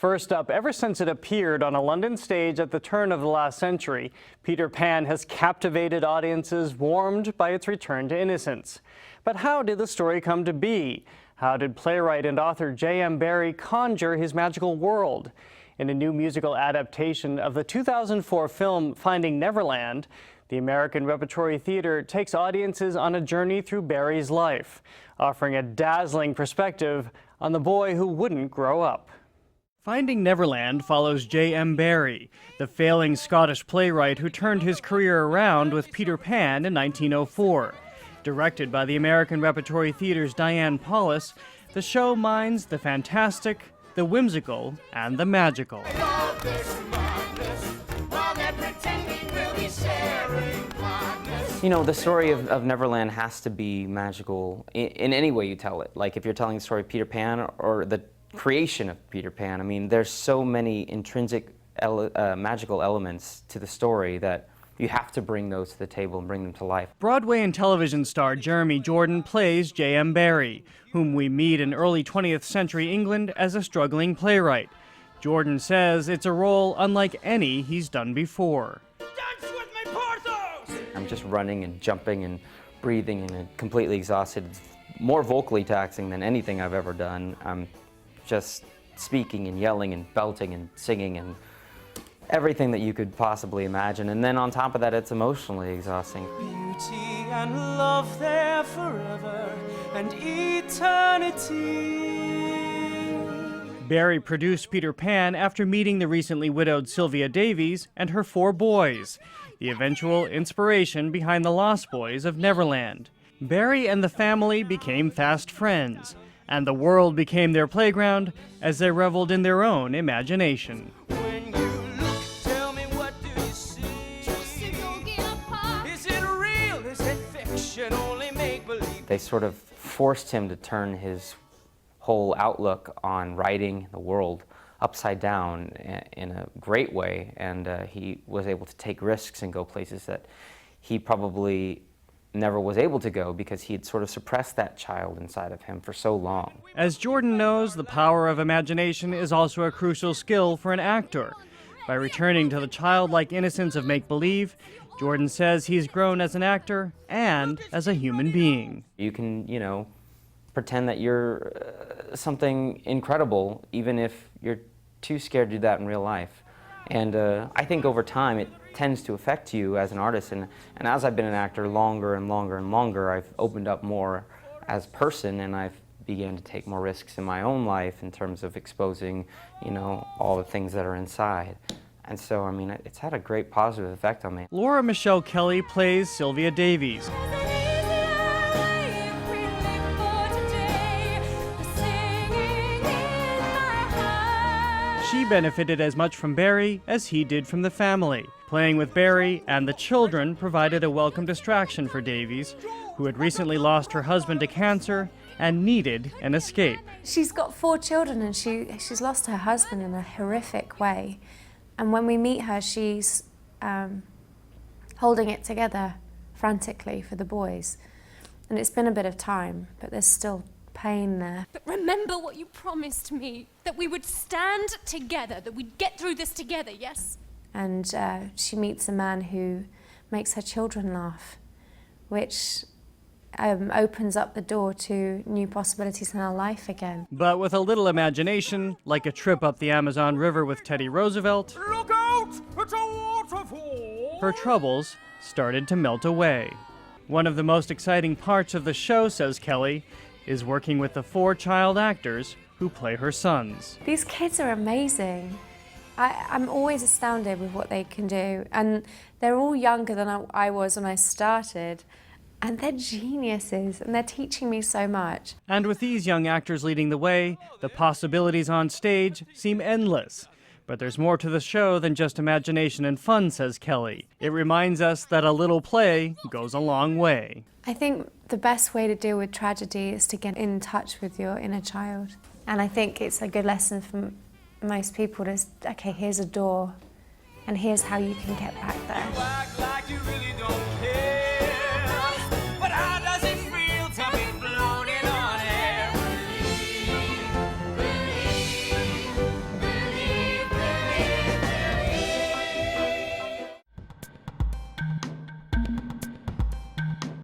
First up, ever since it appeared on a London stage at the turn of the last century, Peter Pan has captivated audiences warmed by its return to innocence. But how did the story come to be? How did playwright and author J.M. Barrie conjure his magical world? In a new musical adaptation of the 2004 film Finding Neverland, the American Repertory Theatre takes audiences on a journey through Barrie's life, offering a dazzling perspective on the boy who wouldn't grow up. Finding Neverland follows J.M. Barrie, the failing Scottish playwright who turned his career around with Peter Pan in 1904. Directed by the American Repertory Theatre's Diane Paulus, the show mines the fantastic, the whimsical, and the magical. You know, the story of Neverland has to be magical in any way you tell it. Like if you're telling the story of Peter Pan or the creation of Peter Pan, I mean, there's so many intrinsic magical elements to the story that you have to bring those to the table and bring them to life. Broadway and television star Jeremy Jordan plays J.M. Barrie, whom we meet in early 20th century England as a struggling playwright. Jordan says it's a role unlike any he's done before. Dance with me, Porthos! I'm just running and jumping and breathing and completely exhausted. It's more vocally taxing than anything I've ever done. I'm just speaking and yelling and belting and singing and everything that you could possibly imagine. And then on top of that, it's emotionally exhausting. Beauty and love there forever and eternity. Barrie produced Peter Pan after meeting the recently widowed Sylvia Davies and her 4 boys, the eventual inspiration behind the Lost Boys of Neverland. Barrie and the family became fast friends, and the world became their playground as they reveled in their own imagination. When you look, tell me what do you see? Is it real? Is it fiction? Only make believe. They sort of forced him to turn his whole outlook on writing the world upside down in a great way, and he was able to take risks and go places that he probably never was able to go because he had sort of suppressed that child inside of him for so long. As Jordan knows, the power of imagination is also a crucial skill for an actor. By returning to the childlike innocence of make-believe, Jordan says he's grown as an actor and as a human being. You can, you know, pretend that you're something incredible even if you're too scared to do that in real life. And I think over time it tends to affect you as an artist, and as I've been an actor longer and longer and longer, I've opened up more as a person, and I've began to take more risks in my own life in terms of exposing, you know, all the things that are inside. And so, I mean, it's had a great positive effect on me. Laura Michelle Kelly plays Sylvia Davies. She benefited as much from Barrie as he did from the family. Playing with Barrie and the children provided a welcome distraction for Davies, who had recently lost her husband to cancer and needed an escape. She's got 4 children and she's lost her husband in a horrific way. And when we meet her, she's holding it together frantically for the boys. And it's been a bit of time, but there's still pain there. But remember what you promised me, that we would stand together, that we'd get through this together, yes? And she meets a man who makes her children laugh, which opens up the door to new possibilities in her life again. But with a little imagination, like a trip up the Amazon River with Teddy Roosevelt, Look out! It's a waterfall! her troubles started to melt away. One of the most exciting parts of the show, says Kelly, is working with the 4 child actors who play her sons. These kids are amazing. I'm always astounded with what they can do. And they're all younger than I was when I started. And they're geniuses, and they're teaching me so much. And with these young actors leading the way, the possibilities on stage seem endless. But there's more to the show than just imagination and fun, says Kelly. It reminds us that a little play goes a long way. I think the best way to deal with tragedy is to get in touch with your inner child. And I think it's a good lesson for most people to, okay, here's a door, and here's how you can get back there.